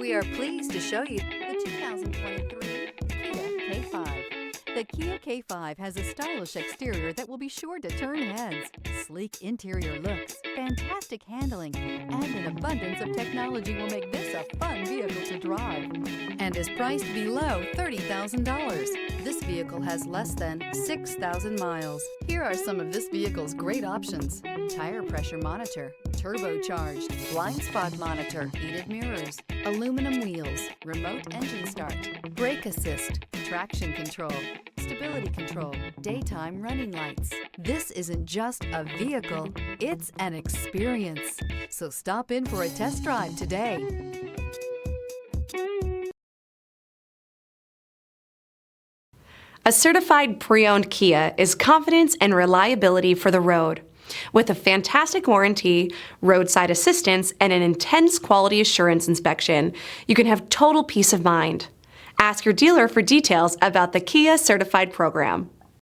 We are pleased to show you the 2023 Kia K5. The Kia K5 has a stylish exterior that will be sure to turn heads, sleek interior looks, fantastic handling, and an abundance of technology will make this a fun vehicle to drive, and is priced below $30,000. This vehicle has less than 6,000 miles. Here are some of this vehicle's great options: tire pressure monitor, turbocharged, blind spot monitor, heated mirrors, aluminum wheels, remote engine start, brake assist, traction control, stability control, daytime running lights. This isn't just a vehicle, it's an experience. So stop in for a test drive today. A certified pre-owned Kia is confidence and reliability for the road. With a fantastic warranty, roadside assistance, and an intense quality assurance inspection, you can have total peace of mind. Ask your dealer for details about the Kia Certified program.